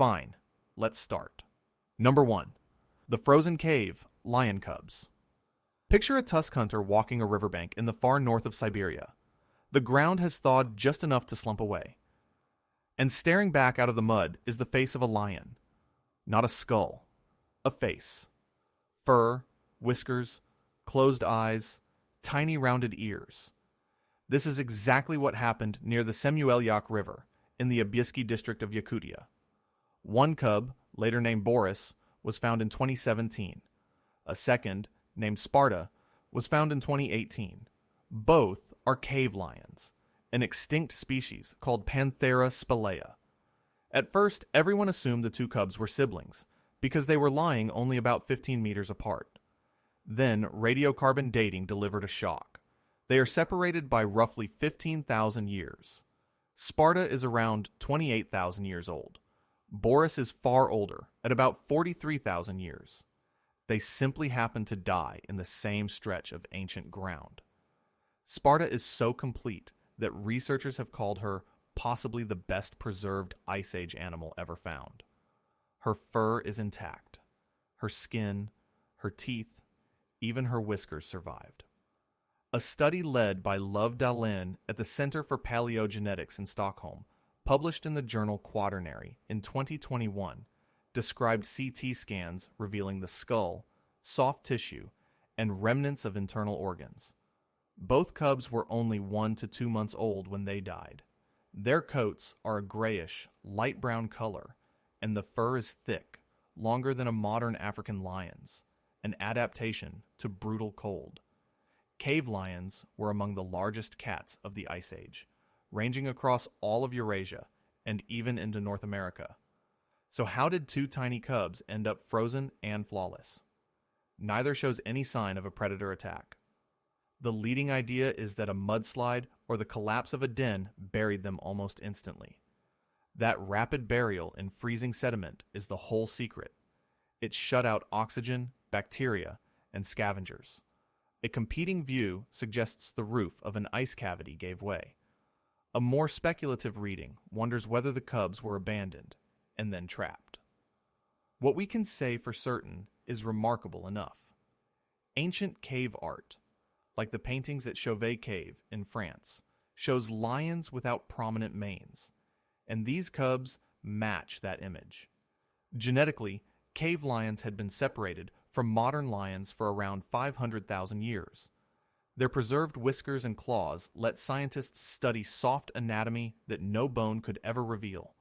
Fine, let's start. Number 1. The frozen cave, lion cubs. Picture a tusk hunter walking a riverbank in the far north of Siberia. The ground has thawed just enough to slump away. And staring back out of the mud is the face of a lion. Not a skull, a face. Fur, whiskers, closed eyes, tiny rounded ears. This is exactly what happened near the Semyuelyak River in the Abyssky district of Yakutia. One cub, later named Boris, was found in 2017. A second, named Sparta, was found in 2018. Both are cave lions, an extinct species called Panthera spelaea. At first, everyone assumed the two cubs were siblings, because they were lying only about 15 meters apart. Then, radiocarbon dating delivered a shock. They are separated by roughly 15,000 years. Sparta is around 28,000 years old. Boris is far older, at about 43,000 years. They simply happen to die in the same stretch of ancient ground. Sparta is so complete that researchers have called her possibly the best preserved Ice Age animal ever found. Her fur is intact. Her skin, her teeth, even her whiskers survived. A study led by Love Dahlin at the Center for Paleogenetics in Stockholm, published in the journal Quaternary in 2021, described CT scans revealing the skull, soft tissue, and remnants of internal organs. Both cubs were only 1 to 2 months old when they died. Their coats are a grayish, light brown color, and the fur is thick, longer than a modern African lion's, an adaptation to brutal cold. Cave lions were among the largest cats of the Ice Age, ranging across all of Eurasia and even into North America. So how did two tiny cubs end up frozen and flawless? Neither shows any sign of a predator attack. The leading idea is that a mudslide or the collapse of a den buried them almost instantly. That rapid burial in freezing sediment is the whole secret. It shut out oxygen, bacteria, and scavengers. A competing view suggests the roof of an ice cavity gave way. A more speculative reading wonders whether the cubs were abandoned and then trapped. What we can say for certain is remarkable enough. Ancient cave art, like the paintings at Chauvet Cave in France, shows lions without prominent manes, and these cubs match that image. Genetically, cave lions had been separated from modern lions for around 500,000 years. Their preserved whiskers and claws let scientists study soft anatomy that no bone could ever reveal.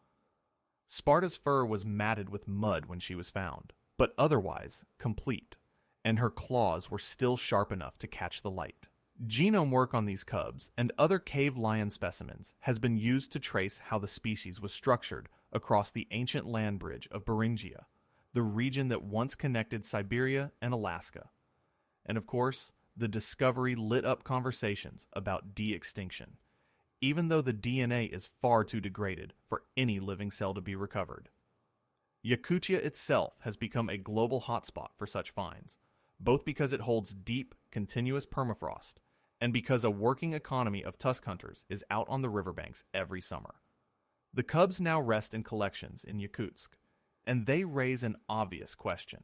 Sparta's fur was matted with mud when she was found, but otherwise complete, and her claws were still sharp enough to catch the light. Genome work on these cubs and other cave lion specimens has been used to trace how the species was structured across the ancient land bridge of Beringia, the region that once connected Siberia and Alaska. And of course, the discovery lit up conversations about de-extinction, even though the DNA is far too degraded for any living cell to be recovered. Yakutia itself has become a global hotspot for such finds, both because it holds deep, continuous permafrost, and because a working economy of tusk hunters is out on the riverbanks every summer. The cubs now rest in collections in Yakutsk, and they raise an obvious question.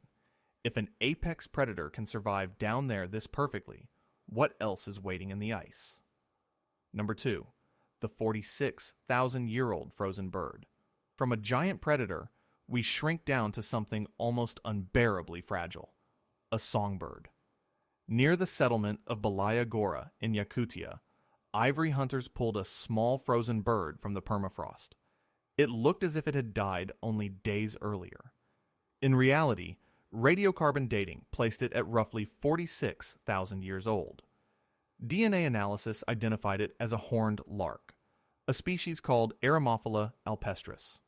If an apex predator can survive down there this perfectly, what else is waiting in the ice? Number 2, the 46,000-year-old frozen bird. From a giant predator, we shrink down to something almost unbearably fragile, a songbird. Near the settlement of Belaya Gora in Yakutia, ivory hunters pulled a small frozen bird from the permafrost. It looked as if it had died only days earlier. In reality, radiocarbon dating placed it at roughly 46,000 years old. DNA analysis identified it as a horned lark, a species called Eremophila alpestris.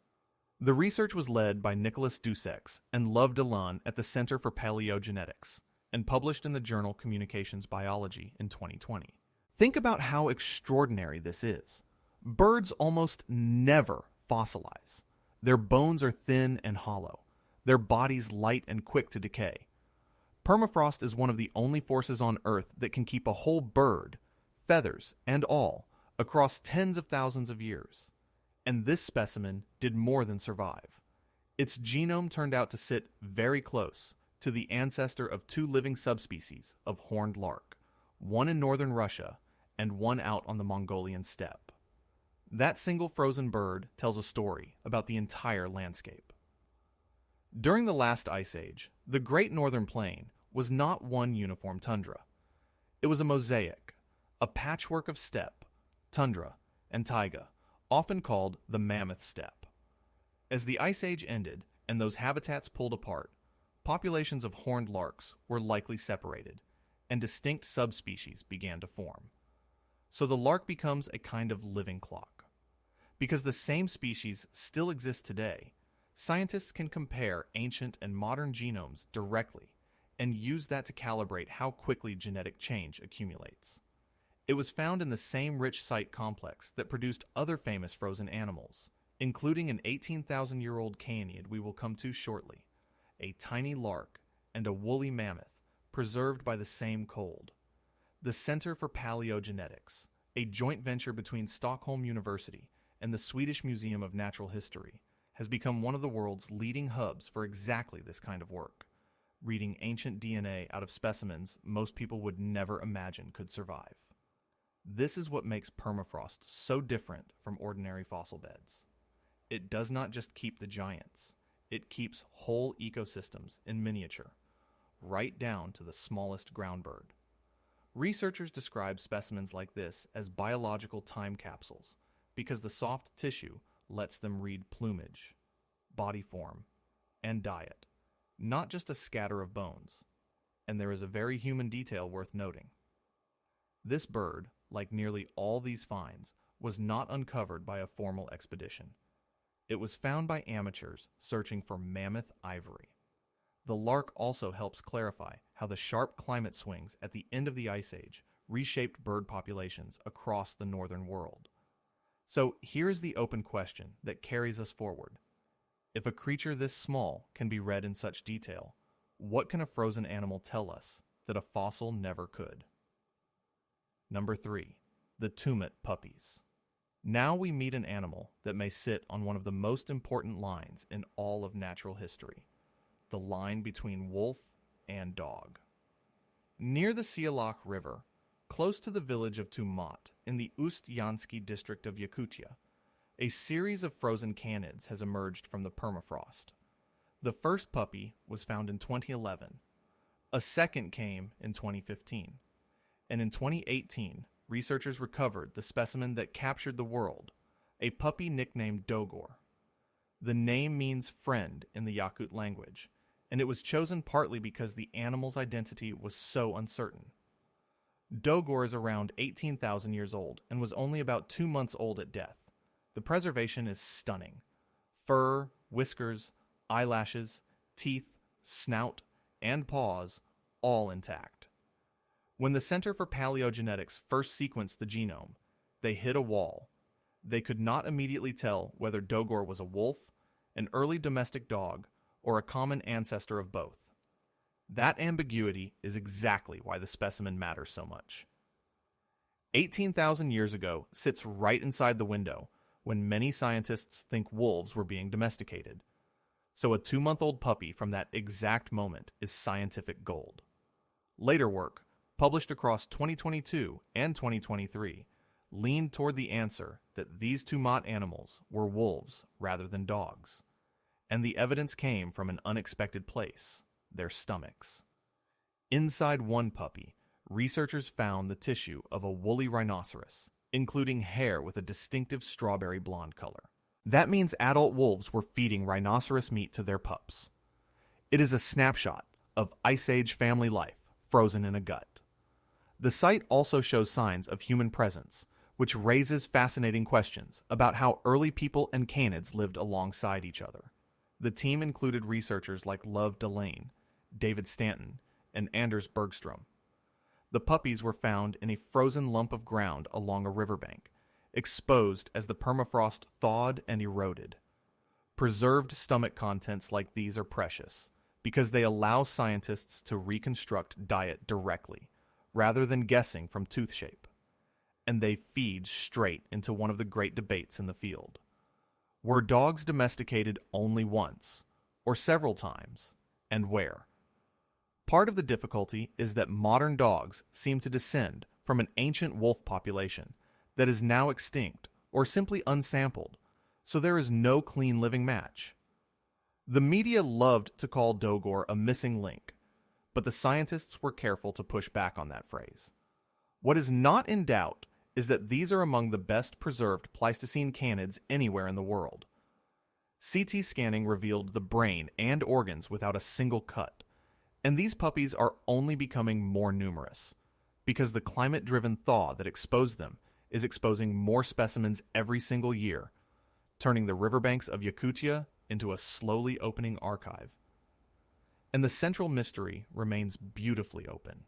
The research was led by Nicholas Dusex and Love Dahlin at the Center for Paleogenetics and published in the journal Communications Biology in 2020. Think about how extraordinary this is. Birds almost never fossilize. Their bones are thin and hollow, their bodies light and quick to decay. Permafrost is one of the only forces on Earth that can keep a whole bird, feathers and all, across tens of thousands of years. And this specimen did more than survive. Its genome turned out to sit very close to the ancestor of two living subspecies of horned lark, one in northern Russia and one out on the Mongolian steppe. That single frozen bird tells a story about the entire landscape. During the last ice age, the Great Northern Plain was not one uniform tundra. It was a mosaic, a patchwork of steppe, tundra, and taiga, often called the Mammoth steppe. As the ice age ended and those habitats pulled apart, populations of horned larks were likely separated, and distinct subspecies began to form. So the lark becomes a kind of living clock. Because the same species still exists today, scientists can compare ancient and modern genomes directly and use that to calibrate how quickly genetic change accumulates. It was found in the same rich site complex that produced other famous frozen animals, including an 18,000-year-old canid we will come to shortly, a tiny lark, and a woolly mammoth preserved by the same cold. The Center for Paleogenetics, a joint venture between Stockholm University and the Swedish Museum of Natural History, has become one of the world's leading hubs for exactly this kind of work, reading ancient DNA out of specimens most people would never imagine could survive. This is what makes permafrost so different from ordinary fossil beds. It does not just keep the giants, it keeps whole ecosystems in miniature, right down to the smallest ground bird. Researchers describe specimens like this as biological time capsules because the soft tissue lets them read plumage, body form, and diet, not just a scatter of bones. And there is a very human detail worth noting. This bird, like nearly all these finds, was not uncovered by a formal expedition. It was found by amateurs searching for mammoth ivory. The lark also helps clarify how the sharp climate swings at the end of the Ice Age reshaped bird populations across the northern world. So here's the open question that carries us forward. If a creature this small can be read in such detail, what can a frozen animal tell us that a fossil never could? Number 3. The Tumat Puppies. Now we meet an animal that may sit on one of the most important lines in all of natural history, the line between wolf and dog. Near the Sialach River, close to the village of Tumat in the Ust-Yansky district of Yakutia, a series of frozen canids has emerged from the permafrost. The first puppy was found in 2011. A second came in 2015. And in 2018, researchers recovered the specimen that captured the world, a puppy nicknamed Dogor. The name means friend in the Yakut language, and it was chosen partly because the animal's identity was so uncertain. Dogor is around 18,000 years old and was only about 2 months old at death. The preservation is stunning. Fur, whiskers, eyelashes, teeth, snout, and paws, all intact. When the Center for Paleogenetics first sequenced the genome, they hit a wall. They could not immediately tell whether Dogor was a wolf, an early domestic dog, or a common ancestor of both. That ambiguity is exactly why the specimen matters so much. 18,000 years ago sits right inside the window when many scientists think wolves were being domesticated. So a 2-month-old puppy from that exact moment is scientific gold. Later work, published across 2022 and 2023, leaned toward the answer that these Tumat animals were wolves rather than dogs. And the evidence came from an unexpected place, their stomachs. Inside one puppy, researchers found the tissue of a woolly rhinoceros, including hair with a distinctive strawberry blonde color. That means adult wolves were feeding rhinoceros meat to their pups. It is a snapshot of Ice Age family life frozen in a gut. The site also shows signs of human presence, which raises fascinating questions about how early people and canids lived alongside each other. The team included researchers like Love Delane, David Stanton, and Anders Bergstrom. The puppies were found in a frozen lump of ground along a riverbank, exposed as the permafrost thawed and eroded. Preserved stomach contents like these are precious because they allow scientists to reconstruct diet directly, rather than guessing from tooth shape. And they feed straight into one of the great debates in the field. Were dogs domesticated only once, or several times, and where. Part of the difficulty is that modern dogs seem to descend from an ancient wolf population that is now extinct or simply unsampled, so there is no clean living match. The media loved to call Dogor a missing link, but the scientists were careful to push back on that phrase. What is not in doubt is that these are among the best preserved Pleistocene canids anywhere in the world. CT scanning revealed the brain and organs without a single cut, and these puppies are only becoming more numerous, because the climate-driven thaw that exposed them is exposing more specimens every single year, turning the riverbanks of Yakutia into a slowly opening archive. And the central mystery remains beautifully open.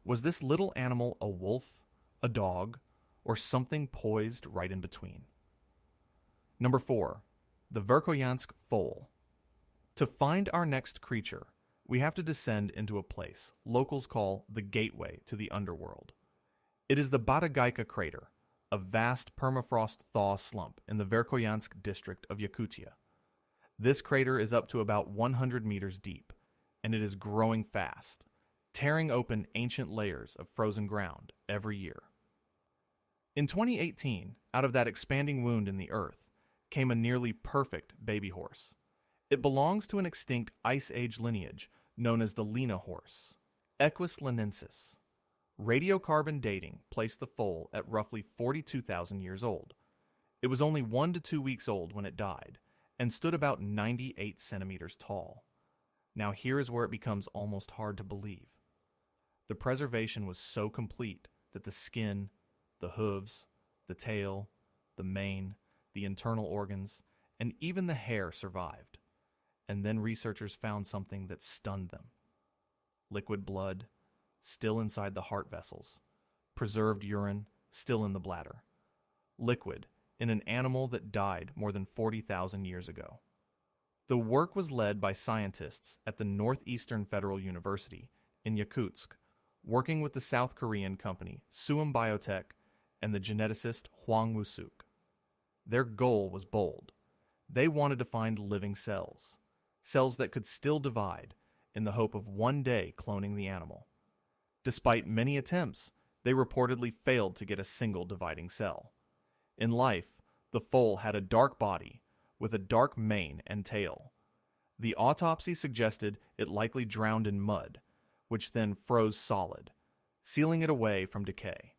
Was this little animal a wolf, a dog, or something poised right in between? Number 4. The Verkhoyansk Foal. To find our next creature, we have to descend into a place locals call the gateway to the underworld. It is the Batagayka crater, a vast permafrost thaw slump in the Verkhoyansk district of Yakutia. This crater is up to about 100 meters deep, and it is growing fast, tearing open ancient layers of frozen ground every year. In 2018, out of that expanding wound in the earth, came a nearly perfect baby horse. It belongs to an extinct Ice Age lineage known as the Lena horse, Equus linensis. Radiocarbon dating placed the foal at roughly 42,000 years old. It was only 1 to 2 weeks old when it died, and stood about 98 centimeters tall. Now here is where it becomes almost hard to believe. The preservation was so complete that the skin, the hooves, the tail, the mane, the internal organs, and even the hair survived. And then researchers found something that stunned them. Liquid blood, still inside the heart vessels. Preserved urine, still in the bladder. Liquid in an animal that died more than 40,000 years ago. The work was led by scientists at the Northeastern Federal University in Yakutsk, working with the South Korean company Suum Biotech and the geneticist Hwang Woo-suk. Their goal was bold. They wanted to find living cells, cells that could still divide, in the hope of one day cloning the animal. Despite many attempts, they reportedly failed to get a single dividing cell. In life, the foal had a dark body with a dark mane and tail. The autopsy suggested it likely drowned in mud, which then froze solid, sealing it away from decay.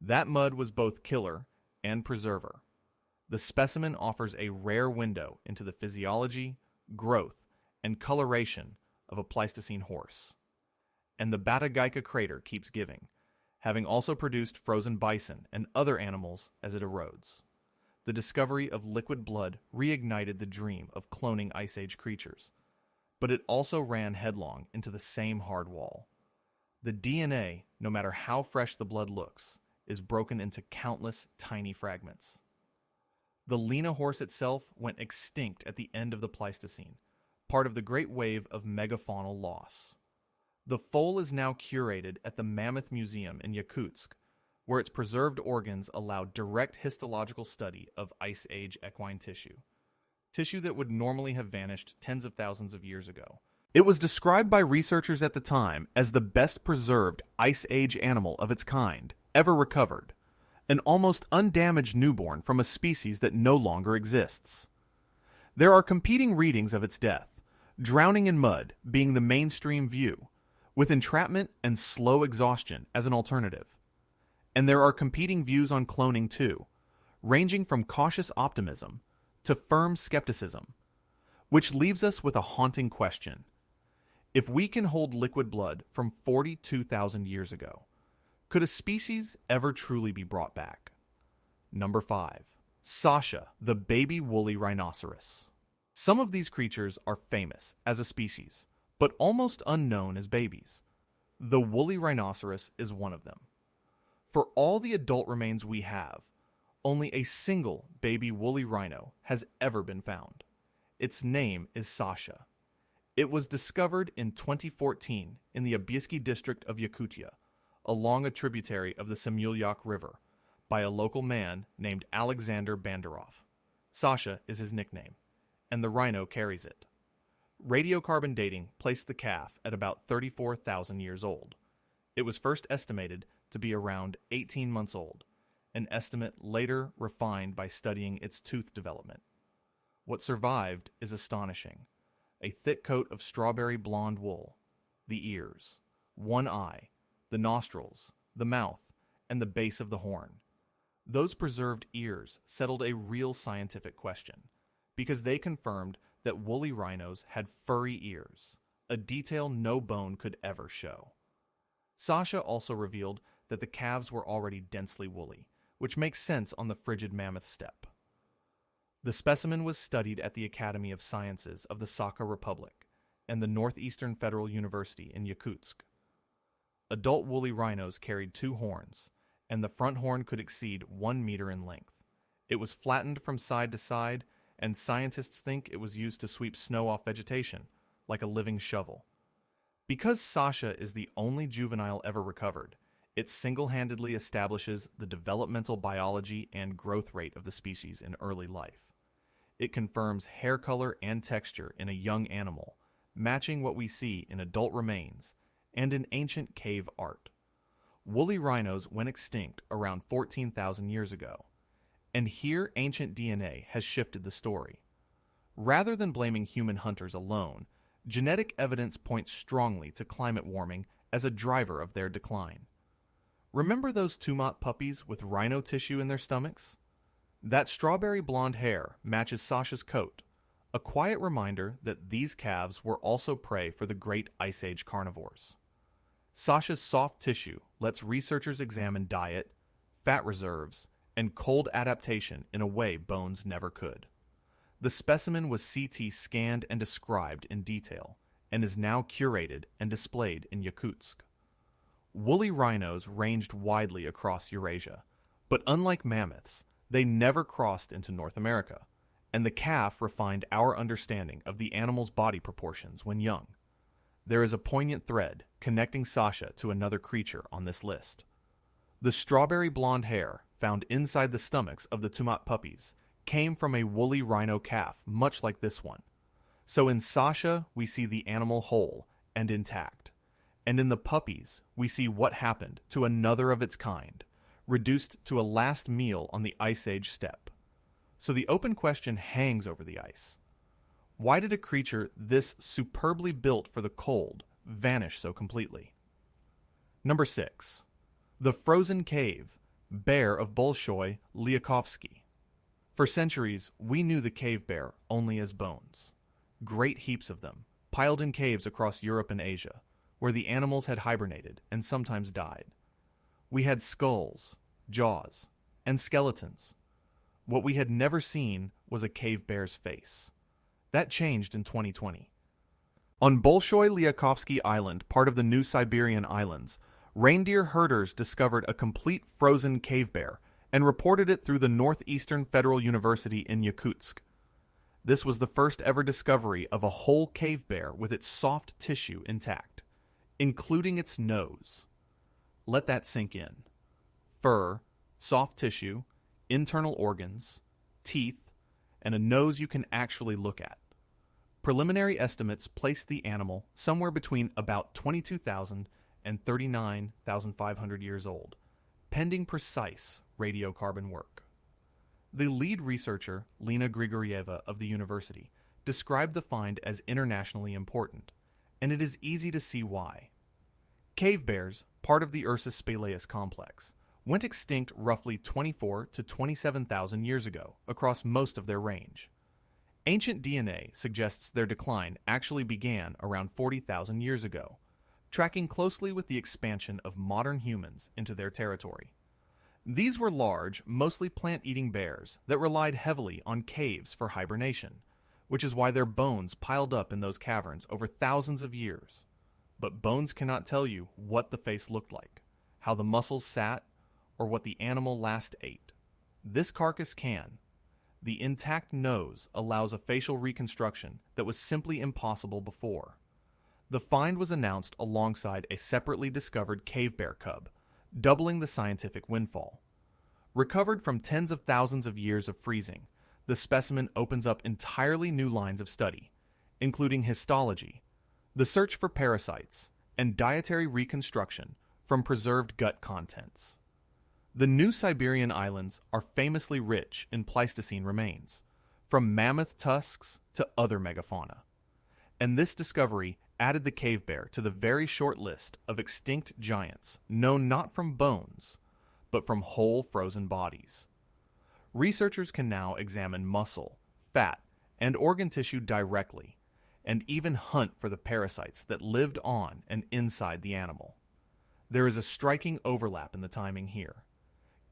That mud was both killer and preserver. The specimen offers a rare window into the physiology, growth, and coloration of a Pleistocene horse. And the Batagayka crater keeps giving, having also produced frozen bison and other animals as it erodes. The discovery of liquid blood reignited the dream of cloning Ice Age creatures, but it also ran headlong into the same hard wall. The DNA, no matter how fresh the blood looks, is broken into countless tiny fragments. The Lena horse itself went extinct at the end of the Pleistocene, part of the great wave of megafaunal loss. The foal is now curated at the Mammoth Museum in Yakutsk, where its preserved organs allow direct histological study of Ice Age equine tissue that would normally have vanished tens of thousands of years ago. It was described by researchers at the time as the best preserved Ice Age animal of its kind ever recovered, an almost undamaged newborn from a species that no longer exists. There are competing readings of its death, drowning in mud being the mainstream view, with entrapment and slow exhaustion as an alternative. And there are competing views on cloning too, ranging from cautious optimism to firm skepticism, which leaves us with a haunting question. If we can hold liquid blood from 42,000 years ago, could a species ever truly be brought back? Number 5. Sasha, the baby woolly rhinoceros. Some of these creatures are famous as a species, but almost unknown as babies. The woolly rhinoceros is one of them. For all the adult remains we have, only a single baby woolly rhino has ever been found. Its name is Sasha. It was discovered in 2014 in the Abyesky district of Yakutia, along a tributary of the Semyulyak River, by a local man named Alexander Banderov. Sasha is his nickname, and the rhino carries it. Radiocarbon dating placed the calf at about 34,000 years old. It was first estimated to be around 18 months old, an estimate later refined by studying its tooth development. What survived is astonishing. A thick coat of strawberry blonde wool, the ears, one eye, the nostrils, the mouth, and the base of the horn. Those preserved ears settled a real scientific question, because they confirmed that woolly rhinos had furry ears, a detail no bone could ever show. Sasha also revealed that the calves were already densely woolly, which makes sense on the frigid mammoth steppe. The specimen was studied at the Academy of Sciences of the Sakha Republic and the Northeastern Federal University in Yakutsk. Adult woolly rhinos carried 2 horns, and the front horn could exceed 1 meter in length. It was flattened from side to side, and scientists think it was used to sweep snow off vegetation, like a living shovel. Because Sasha is the only juvenile ever recovered, it single-handedly establishes the developmental biology and growth rate of the species in early life. It confirms hair color and texture in a young animal, matching what we see in adult remains and in ancient cave art. Woolly rhinos went extinct around 14,000 years ago, and here ancient DNA has shifted the story. Rather than blaming human hunters alone, genetic evidence points strongly to climate warming as a driver of their decline. Remember those Tumat puppies with rhino tissue in their stomachs? That strawberry blonde hair matches Sasha's coat, a quiet reminder that these calves were also prey for the great Ice Age carnivores. Sasha's soft tissue lets researchers examine diet, fat reserves, and cold adaptation in a way bones never could. The specimen was CT scanned and described in detail, and is now curated and displayed in Yakutsk. Woolly rhinos ranged widely across Eurasia, but unlike mammoths, they never crossed into North America, and the calf refined our understanding of the animal's body proportions when young. There is a poignant thread connecting Sasha to another creature on this list. The strawberry blonde hair found inside the stomachs of the Tumat puppies came from a woolly rhino calf much like this one. So in Sasha, we see the animal whole and intact, and in the puppies, we see what happened to another of its kind, reduced to a last meal on the Ice Age steppe. So the open question hangs over the ice. Why did a creature this superbly built for the cold vanish so completely? Number 6. The Frozen Cave, Bear of Bolshoy, Lyakhovsky. For centuries, we knew the cave bear only as bones. Great heaps of them, piled in caves across Europe and Asia, where the animals had hibernated and sometimes died. We had skulls, jaws, and skeletons. What we had never seen was a cave bear's face. That changed in 2020. On Bolshoy Lyakhovsky Island, part of the New Siberian Islands, reindeer herders discovered a complete frozen cave bear and reported it through the Northeastern Federal University in Yakutsk. This was the first ever discovery of a whole cave bear with its soft tissue intact, including its nose. Let that sink in. Fur, soft tissue, internal organs, teeth, and a nose you can actually look at. Preliminary estimates place the animal somewhere between about 22,000 and 39,500 years old, pending precise radiocarbon work. The lead researcher, Lena Grigorieva of the university, described the find as internationally important, and it is easy to see why. Cave bears, part of the Ursus spelaeus complex, went extinct roughly 24 to 27,000 years ago across most of their range. Ancient DNA suggests their decline actually began around 40,000 years ago, tracking closely with the expansion of modern humans into their territory. These were large, mostly plant-eating bears that relied heavily on caves for hibernation, which is why their bones piled up in those caverns over thousands of years. But bones cannot tell you what the face looked like, how the muscles sat, or what the animal last ate. This carcass can. The intact nose allows a facial reconstruction that was simply impossible before. The find was announced alongside a separately discovered cave bear cub, doubling the scientific windfall. Recovered from tens of thousands of years of freezing, the specimen opens up entirely new lines of study, including histology, the search for parasites, and dietary reconstruction from preserved gut contents. The New Siberian islands are famously rich in Pleistocene remains, from mammoth tusks to other megafauna. And this discovery added the cave bear to the very short list of extinct giants known not from bones, but from whole frozen bodies. Researchers can now examine muscle, fat, and organ tissue directly, and even hunt for the parasites that lived on and inside the animal. There is a striking overlap in the timing here.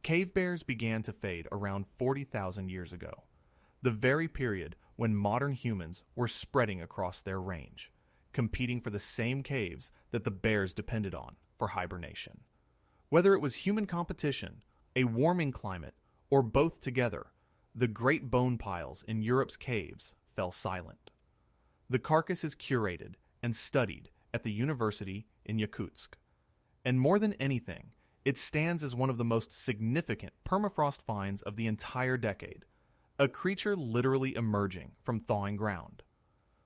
Cave bears began to fade around 40,000 years ago, the very period when modern humans were spreading across their range, competing for the same caves that the bears depended on for hibernation. Whether it was human competition, a warming climate, or both together, the great bone piles in Europe's caves fell silent. The carcass is curated and studied at the university in Yakutsk. And more than anything, it stands as one of the most significant permafrost finds of the entire decade, a creature literally emerging from thawing ground.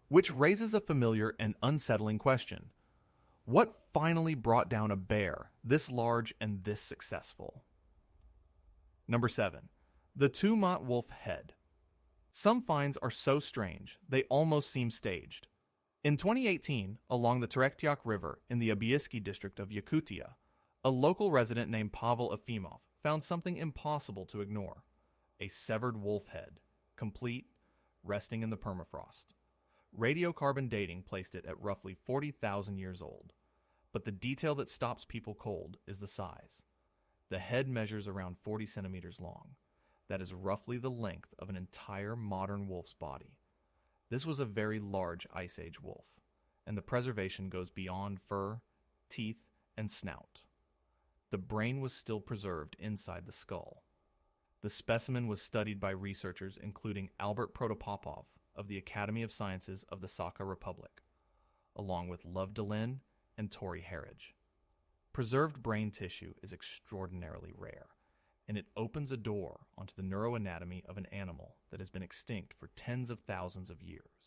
Which raises a familiar and unsettling question. What finally brought down a bear this large and this successful? Number 7. The Tumat wolf head. Some finds are so strange, they almost seem staged. In 2018, along the Terektyak River in the Abiysky district of Yakutia, a local resident named Pavel Efimov found something impossible to ignore. A severed wolf head, complete, resting in the permafrost. Radiocarbon dating placed it at roughly 40,000 years old. But the detail that stops people cold is the size. The head measures around 40 centimeters long. That is roughly the length of an entire modern wolf's body. This was a very large Ice Age wolf, and the preservation goes beyond fur, teeth, and snout. The brain was still preserved inside the skull. The specimen was studied by researchers including Albert Protopopov of the Academy of Sciences of the Sakha Republic, along with Lov Delin and Tori Harridge. Preserved brain tissue is extraordinarily rare, and it opens a door onto the neuroanatomy of an animal that has been extinct for tens of thousands of years.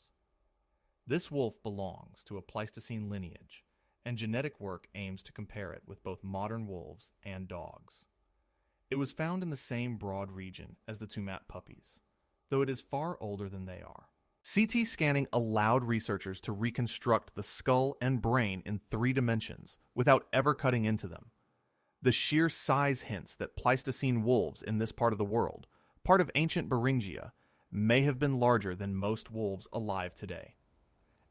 This wolf belongs to a Pleistocene lineage, and genetic work aims to compare it with both modern wolves and dogs. It was found in the same broad region as the Tumat puppies, though it is far older than they are. CT scanning allowed researchers to reconstruct the skull and brain in 3 dimensions without ever cutting into them. The sheer size hints that Pleistocene wolves in this part of the world, part of ancient Beringia, may have been larger than most wolves alive today.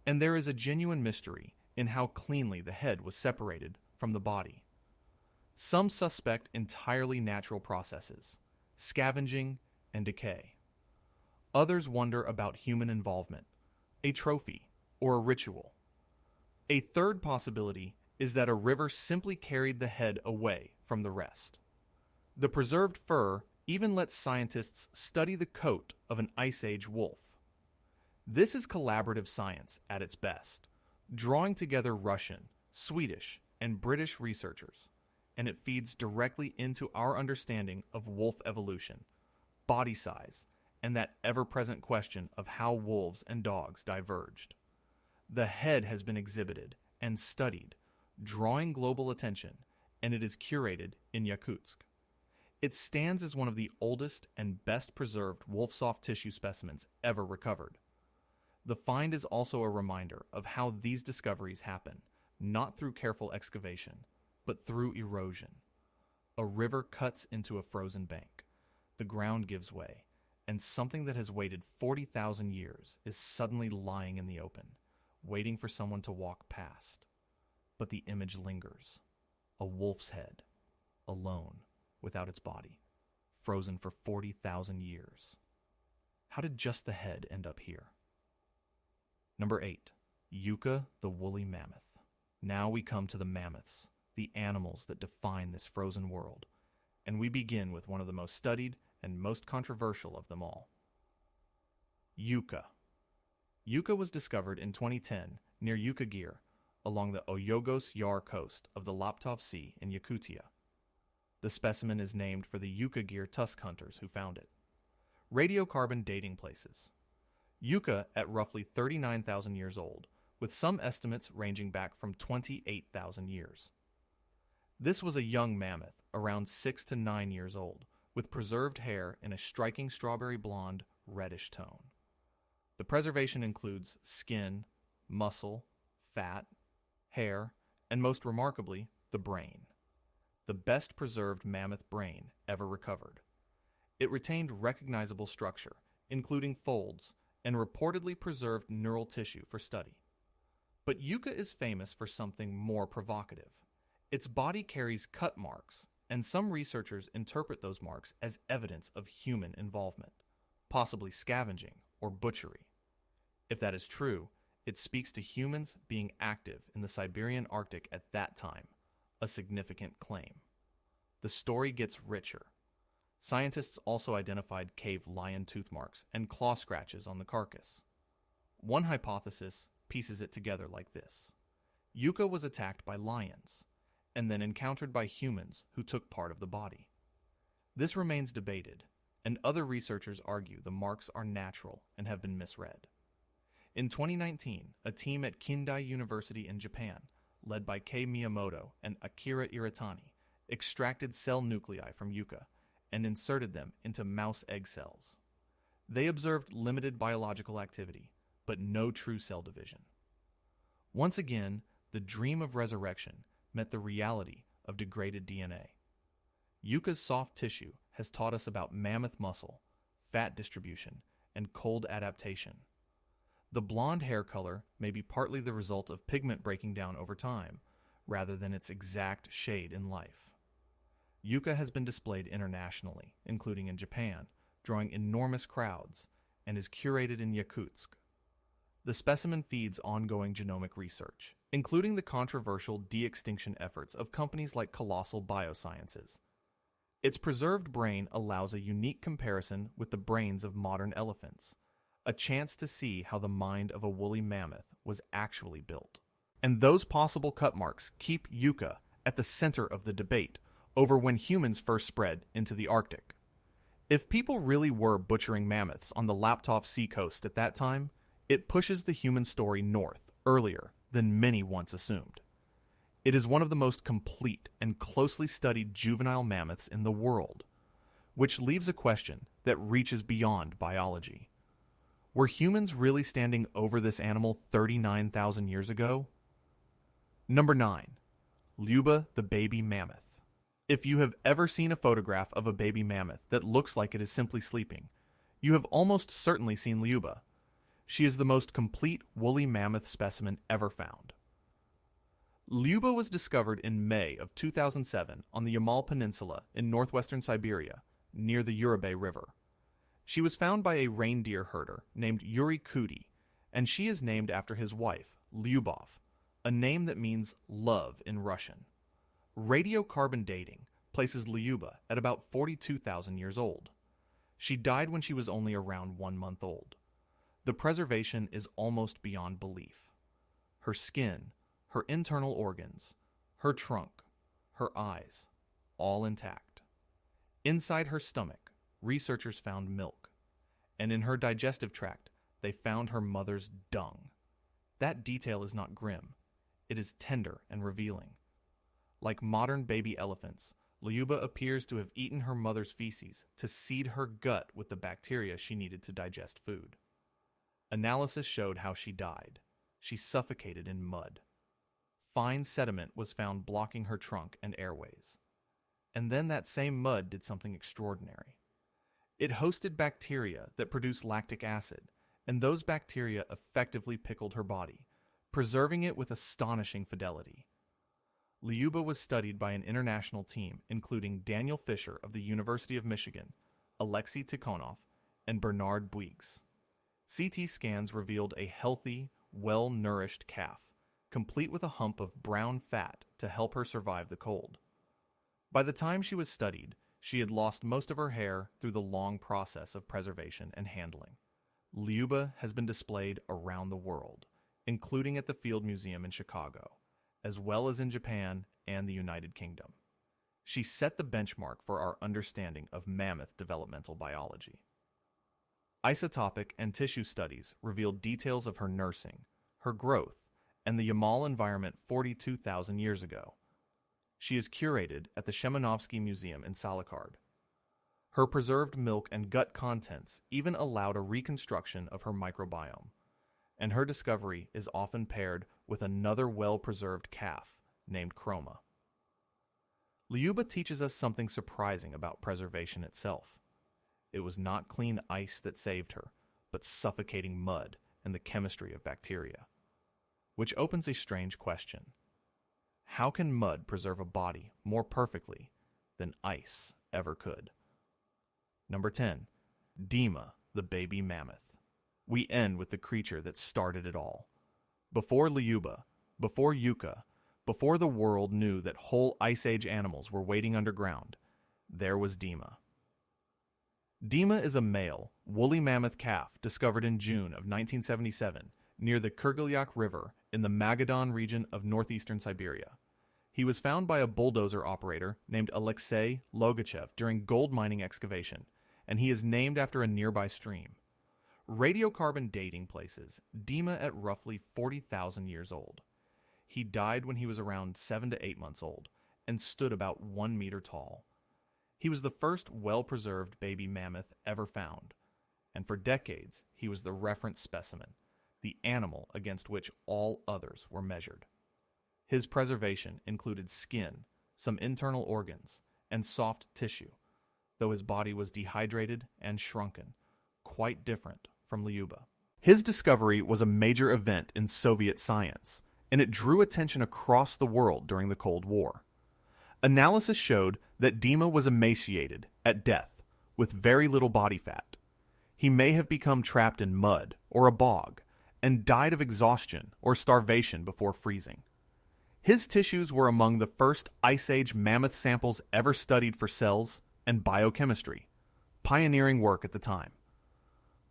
And there is a genuine mystery in how cleanly the head was separated from the body. Some suspect entirely natural processes, scavenging and decay. Others wonder about human involvement, a trophy, or a ritual. A third possibility is that a river simply carried the head away from the rest. The preserved fur even lets scientists study the coat of an Ice Age wolf. This is collaborative science at its best, drawing together Russian, Swedish, and British researchers, and it feeds directly into our understanding of wolf evolution, body size, and that ever-present question of how wolves and dogs diverged. The head has been exhibited and studied, drawing global attention, and it is curated in Yakutsk. It stands as one of the oldest and best preserved wolf soft tissue specimens ever recovered. The find is also a reminder of how these discoveries happen, not through careful excavation, but through erosion. A river cuts into a frozen bank. The ground gives way, and something that has waited 40,000 years is suddenly lying in the open, waiting for someone to walk past. But the image lingers. A wolf's head, alone, without its body, frozen for 40,000 years. How did just the head end up here? Number 8. Yuka the woolly mammoth. Now we come to the mammoths, the animals that define this frozen world, and we begin with one of the most studied and most controversial of them all. Yuka. Yuka was discovered in 2010 near Yukagir along the Oyogos Yar coast of the Laptov Sea in Yakutia. The specimen is named for the Yukagir tusk hunters who found it. Radiocarbon dating places. Yuka at roughly 39,000 years old, with some estimates ranging back from 28,000 years. This was a young mammoth, around 6 to 9 years old, with preserved hair in a striking strawberry blonde, reddish tone. The preservation includes skin, muscle, fat, hair, and most remarkably, the brain. The best preserved mammoth brain ever recovered. It retained recognizable structure, including folds, and reportedly preserved neural tissue for study. But Yuka is famous for something more provocative. Its body carries cut marks, and some researchers interpret those marks as evidence of human involvement, possibly scavenging or butchery. If that is true, it speaks to humans being active in the Siberian Arctic at that time, a significant claim. The story gets richer. Scientists also identified cave lion tooth marks and claw scratches on the carcass. One hypothesis pieces it together like this. Yuka was attacked by lions, and then encountered by humans who took part of the body. This remains debated, and other researchers argue the marks are natural and have been misread. In 2019, a team at Kindai University in Japan, led by Kei Miyamoto and Akira Iritani, extracted cell nuclei from Yuka and inserted them into mouse egg cells. They observed limited biological activity, but no true cell division. Once again, the dream of resurrection met the reality of degraded DNA. Yuka's soft tissue has taught us about mammoth muscle, fat distribution, and cold adaptation. The blonde hair color may be partly the result of pigment breaking down over time, rather than its exact shade in life. Yuka has been displayed internationally, including in Japan, drawing enormous crowds, and is curated in Yakutsk. The specimen feeds ongoing genomic research, including the controversial de-extinction efforts of companies like Colossal Biosciences. Its preserved brain allows a unique comparison with the brains of modern elephants, a chance to see how the mind of a woolly mammoth was actually built. And those possible cut marks keep Yuka at the center of the debate over when humans first spread into the Arctic. If people really were butchering mammoths on the Laptov Sea coast at that time, it pushes the human story north earlier than many once assumed. It is one of the most complete and closely studied juvenile mammoths in the world, which leaves a question that reaches beyond biology. Were humans really standing over this animal 39,000 years ago? Number 9. Lyuba the baby mammoth. If you have ever seen a photograph of a baby mammoth that looks like it is simply sleeping, you have almost certainly seen Lyuba. She is the most complete woolly mammoth specimen ever found. Lyuba was discovered in May of 2007 on the Yamal Peninsula in northwestern Siberia, near the Yuba River. She was found by a reindeer herder named Yuri Kuti, and she is named after his wife, Lyubov, a name that means love in Russian. Radiocarbon dating places Lyuba at about 42,000 years old. She died when she was only around 1 month old. The preservation is almost beyond belief. Her skin, her internal organs, her trunk, her eyes, all intact. Inside her stomach, researchers found milk, and in her digestive tract, they found her mother's dung. That detail is not grim. It is tender and revealing. Like modern baby elephants, Lyuba appears to have eaten her mother's feces to seed her gut with the bacteria she needed to digest food. Analysis showed how she died. She suffocated in mud. Fine sediment was found blocking her trunk and airways. And then that same mud did something extraordinary. It hosted bacteria that produced lactic acid, and those bacteria effectively pickled her body, preserving it with astonishing fidelity. Lyuba was studied by an international team including Daniel Fisher of the University of Michigan, Alexei Tikhonov, and Bernard Bouygues. CT scans revealed a healthy, well-nourished calf, complete with a hump of brown fat to help her survive the cold. By the time she was studied, she had lost most of her hair through the long process of preservation and handling. Lyuba has been displayed around the world, including at the Field Museum in Chicago, as well as in Japan and the United Kingdom. She set the benchmark for our understanding of mammoth developmental biology. Isotopic and tissue studies revealed details of her nursing, her growth, and the Yamal environment 42,000 years ago. She is curated at the Shemenovsky Museum in Salikard. Her preserved milk and gut contents even allowed a reconstruction of her microbiome, and her discovery is often paired with another well-preserved calf named Chroma. Lyuba teaches us something surprising about preservation itself. It was not clean ice that saved her, but suffocating mud and the chemistry of bacteria. Which opens a strange question. How can mud preserve a body more perfectly than ice ever could? Number 10. Dima, the baby mammoth. We end with the creature that started it all. Before Lyuba, before Yuka, before the world knew that whole Ice Age animals were waiting underground, there was Dima. Dima is a male, woolly mammoth calf discovered in June of 1977 near the Kurgulyak River in the Magadan region of northeastern Siberia. He was found by a bulldozer operator named Alexei Logachev during gold mining excavation, and he is named after a nearby stream. Radiocarbon dating places Dima at roughly 40,000 years old. He died when he was around 7 to 8 months old and stood about 1 meter tall. He was the first well-preserved baby mammoth ever found, and for decades he was the reference specimen, the animal against which all others were measured. His preservation included skin, some internal organs, and soft tissue, though his body was dehydrated and shrunken, quite different from Lyuba. His discovery was a major event in Soviet science, and it drew attention across the world during the Cold War. Analysis showed that Dima was emaciated at death, with very little body fat. He may have become trapped in mud or a bog, and died of exhaustion or starvation before freezing. His tissues were among the first Ice Age mammoth samples ever studied for cells and biochemistry, pioneering work at the time.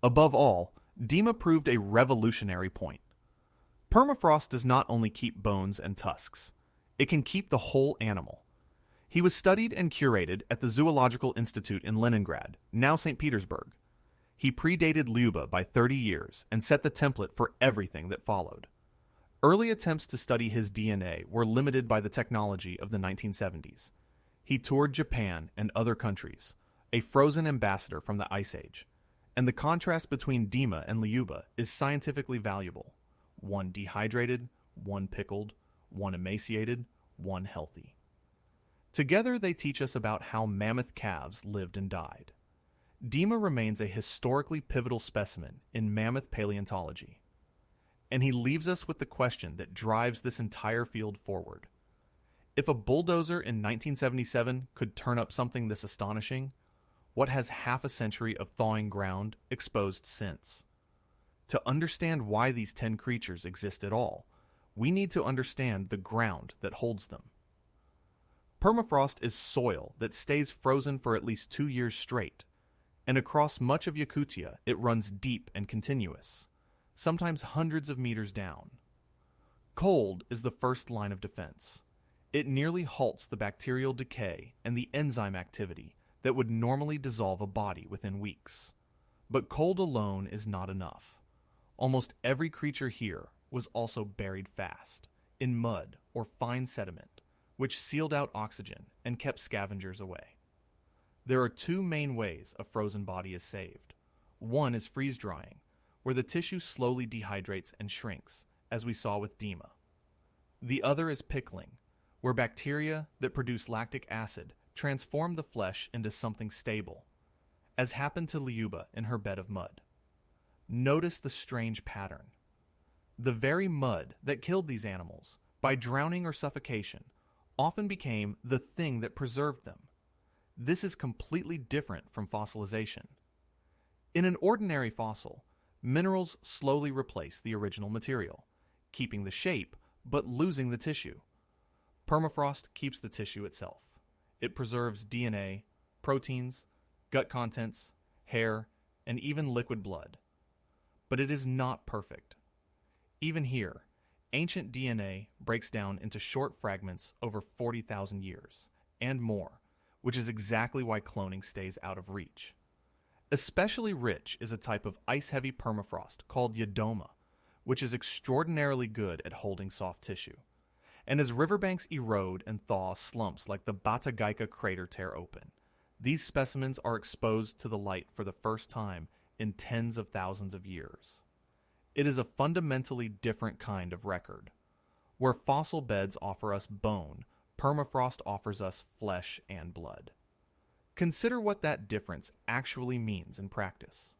Above all, Dima proved a revolutionary point. Permafrost does not only keep bones and tusks, it can keep the whole animal. He was studied and curated at the Zoological Institute in Leningrad, now St. Petersburg. He predated Lyuba by 30 years and set the template for everything that followed. Early attempts to study his DNA were limited by the technology of the 1970s. He toured Japan and other countries, a frozen ambassador from the Ice Age, and the contrast between Dima and Lyuba is scientifically valuable. One dehydrated, one pickled, one emaciated, one healthy. Together they teach us about how mammoth calves lived and died. Dima remains a historically pivotal specimen in mammoth paleontology. And he leaves us with the question that drives this entire field forward. If a bulldozer in 1977 could turn up something this astonishing, what has half a century of thawing ground exposed since? To understand why these 10 creatures exist at all, we need to understand the ground that holds them. Permafrost is soil that stays frozen for at least 2 years straight, and across much of Yakutia it runs deep and continuous, sometimes hundreds of meters down. Cold is the first line of defense. It nearly halts the bacterial decay and the enzyme activity that would normally dissolve a body within weeks. But cold alone is not enough. Almost every creature here was also buried fast, in mud or fine sediment, which sealed out oxygen and kept scavengers away. There are 2 main ways a frozen body is saved. One is freeze-drying, where the tissue slowly dehydrates and shrinks, as we saw with Dima. The other is pickling, where bacteria that produce lactic acid transform the flesh into something stable, as happened to Lyuba in her bed of mud. Notice the strange pattern. The very mud that killed these animals, by drowning or suffocation, often became the thing that preserved them. This is completely different from fossilization. In an ordinary fossil, minerals slowly replace the original material, keeping the shape but losing the tissue. Permafrost keeps the tissue itself. It preserves DNA, proteins, gut contents, hair, and even liquid blood. But it is not perfect. Even here, ancient DNA breaks down into short fragments over 40,000 years, and more, which is exactly why cloning stays out of reach. Especially rich is a type of ice-heavy permafrost called Yadoma, which is extraordinarily good at holding soft tissue. And as riverbanks erode and thaw slumps like the Batagaika crater tear open, these specimens are exposed to the light for the first time in tens of thousands of years. It is a fundamentally different kind of record. Where fossil beds offer us bone, permafrost offers us flesh and blood. Consider what that difference actually means in practice.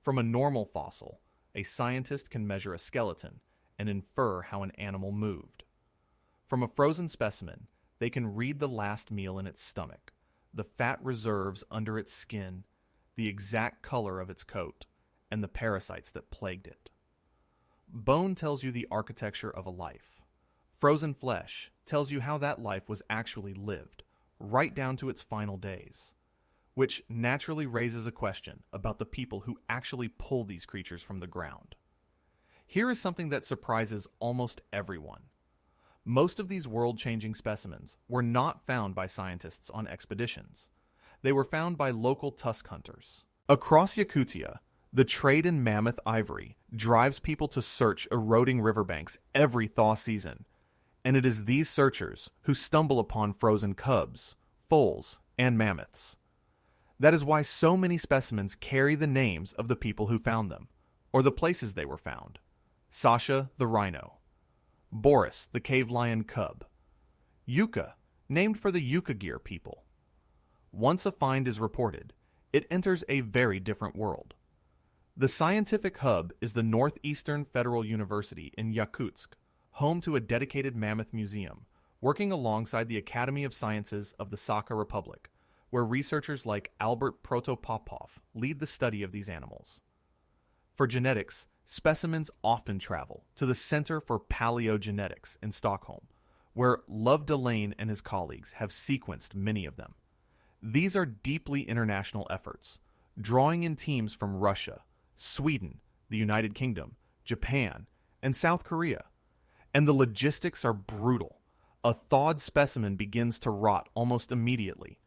From a normal fossil, a scientist can measure a skeleton and infer how an animal moved. From a frozen specimen, they can read the last meal in its stomach, the fat reserves under its skin, the exact color of its coat, and the parasites that plagued it. Bone tells you the architecture of a life. Frozen flesh tells you how that life was actually lived, right down to its final days, which naturally raises a question about the people who actually pull these creatures from the ground. Here is something that surprises almost everyone. Most of these world-changing specimens were not found by scientists on expeditions. They were found by local tusk hunters. Across Yakutia, the trade in mammoth ivory drives people to search eroding riverbanks every thaw season, and it is these searchers who stumble upon frozen cubs, foals, and mammoths. That is why so many specimens carry the names of the people who found them, or the places they were found. Sasha, the rhino. Boris, the cave lion cub. Yuka, named for the Yuka gear people. Once a find is reported, it enters a very different world. The scientific hub is the Northeastern Federal University in Yakutsk, home to a dedicated mammoth museum, working alongside the Academy of Sciences of the Sakha Republic, where researchers like Albert Protopopov lead the study of these animals. For genetics, specimens often travel to the Center for Paleogenetics in Stockholm, where Love Delane and his colleagues have sequenced many of them. These are deeply international efforts, drawing in teams from Russia, Sweden, the United Kingdom, Japan, and South Korea. And the logistics are brutal. A thawed specimen begins to rot almost immediately,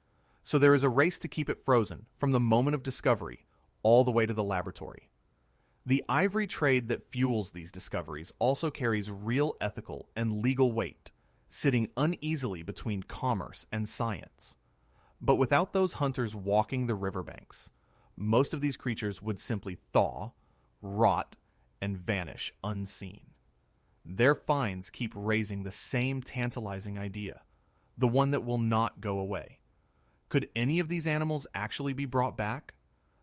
so there is a race to keep it frozen from the moment of discovery all the way to the laboratory. The ivory trade that fuels these discoveries also carries real ethical and legal weight, sitting uneasily between commerce and science. But without those hunters walking the riverbanks, most of these creatures would simply thaw, rot, and vanish unseen. Their finds keep raising the same tantalizing idea, the one that will not go away. Could any of these animals actually be brought back?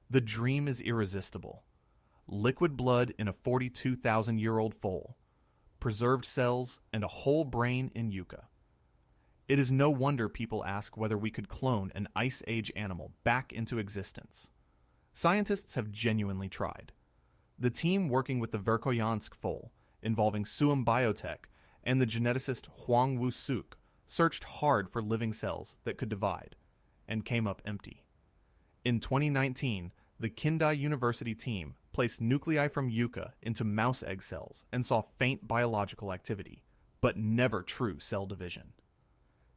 The dream is irresistible. Liquid blood in a 42,000-year-old foal, preserved cells, and a whole brain in Yuka. It is no wonder people ask whether we could clone an Ice Age animal back into existence. Scientists have genuinely tried. The team working with the Verkhoyansk Foal, involving Suum Biotech and the geneticist Huang Wu-suk, searched hard for living cells that could divide, and came up empty. In 2019, the Kindai University team placed nuclei from Yuka into mouse egg cells and saw faint biological activity, but never true cell division.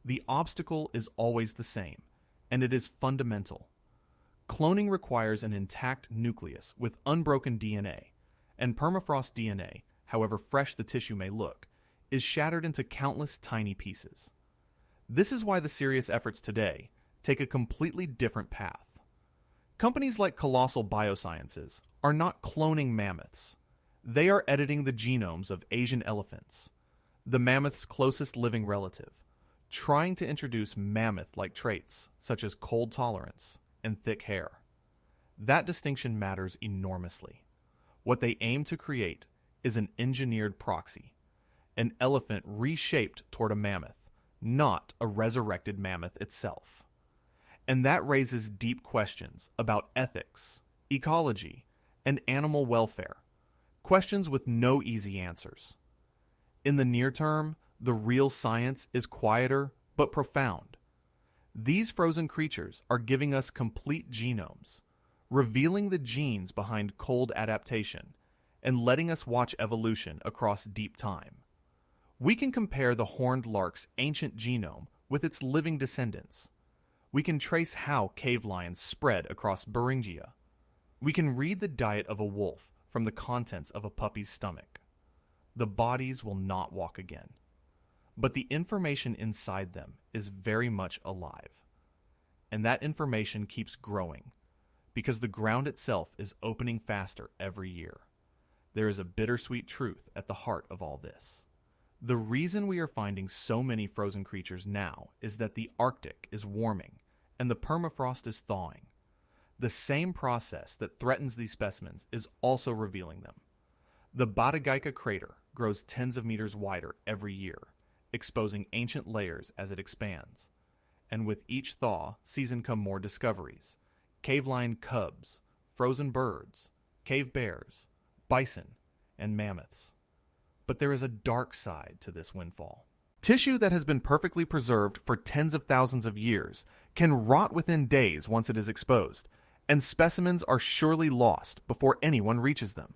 The obstacle is always the same, and it is fundamental. Cloning requires an intact nucleus with unbroken DNA, and permafrost DNA, however fresh the tissue may look, is shattered into countless tiny pieces. This is why the serious efforts today take a completely different path. Companies like Colossal Biosciences are not cloning mammoths. They are editing the genomes of Asian elephants, the mammoth's closest living relative, trying to introduce mammoth-like traits such as cold tolerance and thick hair. That distinction matters enormously. What they aim to create is an engineered proxy, an elephant reshaped toward a mammoth, not a resurrected mammoth itself. And that raises deep questions about ethics, ecology, and animal welfare, questions with no easy answers. In the near term, the real science is quieter but profound. These frozen creatures are giving us complete genomes, revealing the genes behind cold adaptation, and letting us watch evolution across deep time. We can compare the horned lark's ancient genome with its living descendants. We can trace how cave lions spread across Beringia, We can read the diet of a wolf from the contents of a puppy's stomach. The bodies will not walk again, but the information inside them is very much alive. And that information keeps growing, because the ground itself is opening faster every year. There is a bittersweet truth at the heart of all this. The reason we are finding so many frozen creatures now is that the Arctic is warming and the permafrost is thawing. The same process that threatens these specimens is also revealing them. The Batagaika crater grows tens of meters wider every year, exposing ancient layers as it expands. And with each thaw, season come more discoveries. Cave-lion cubs, frozen birds, cave bears, bison, and mammoths. But there is a dark side to this windfall. Tissue that has been perfectly preserved for tens of thousands of years can rot within days once it is exposed, and specimens are surely lost before anyone reaches them.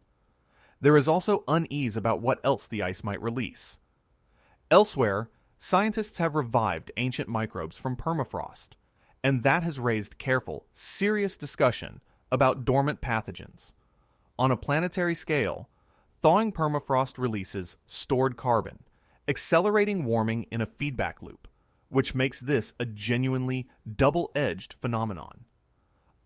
There is also unease about what else the ice might release. Elsewhere, scientists have revived ancient microbes from permafrost, and that has raised careful, serious discussion about dormant pathogens. On a planetary scale, thawing permafrost releases stored carbon, accelerating warming in a feedback loop, which makes this a genuinely double-edged phenomenon.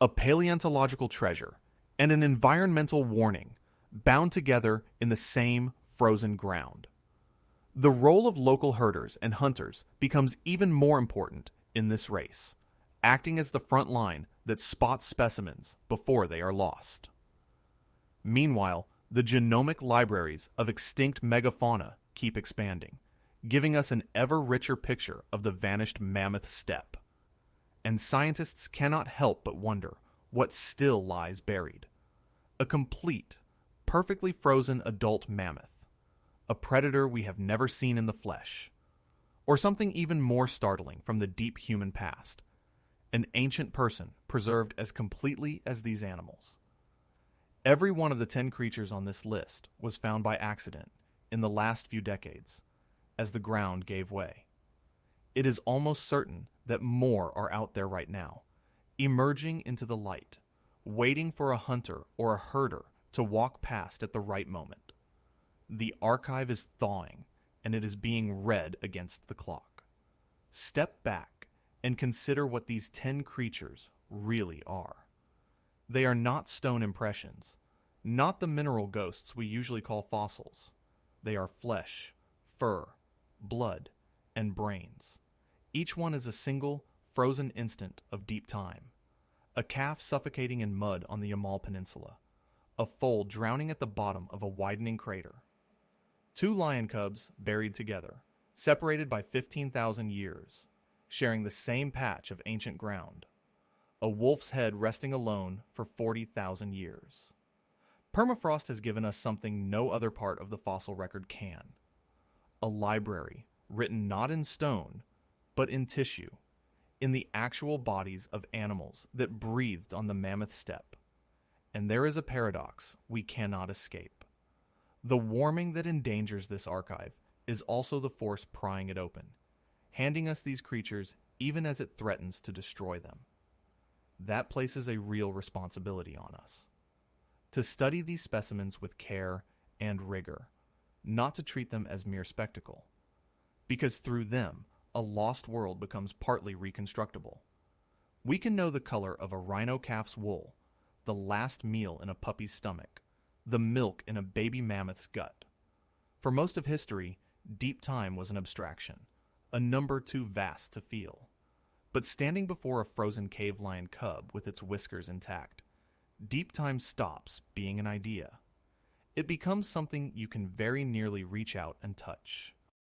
A paleontological treasure and an environmental warning bound together in the same frozen ground. The role of local herders and hunters becomes even more important in this race, acting as the front line that spots specimens before they are lost. Meanwhile, the genomic libraries of extinct megafauna keep expanding, giving us an ever richer picture of the vanished mammoth steppe. And scientists cannot help but wonder what still lies buried. A complete, perfectly frozen adult mammoth, a predator we have never seen in the flesh, or something even more startling from the deep human past, an ancient person preserved as completely as these animals. Every one of the 10 creatures on this list was found by accident in the last few decades, as the ground gave way. It is almost certain that more are out there right now, emerging into the light, waiting for a hunter or a herder to walk past at the right moment. The archive is thawing, and it is being read against the clock. Step back and consider what these 10 creatures really are. They are not stone impressions, not the mineral ghosts we usually call fossils. They are flesh, fur, blood, and brains. Each one is a single, frozen instant of deep time. A calf suffocating in mud on the Yamal Peninsula. A foal drowning at the bottom of a widening crater. 2 lion cubs buried together, separated by 15,000 years, sharing the same patch of ancient ground. A wolf's head resting alone for 40,000 years. Permafrost has given us something no other part of the fossil record can. A library written not in stone, but in tissue, in the actual bodies of animals that breathed on the mammoth steppe. And there is a paradox we cannot escape. The warming that endangers this archive is also the force prying it open, handing us these creatures even as it threatens to destroy them. That places a real responsibility on us. To study these specimens with care and rigor, not to treat them as mere spectacle, because through them, a lost world becomes partly reconstructible. We can know the color of a rhino calf's wool, the last meal in a puppy's stomach, the milk in a baby mammoth's gut. For most of history, deep time was an abstraction, a number too vast to feel. But standing before a frozen cave lion cub with its whiskers intact, deep time stops being an idea. It becomes something you can very nearly reach out and touch.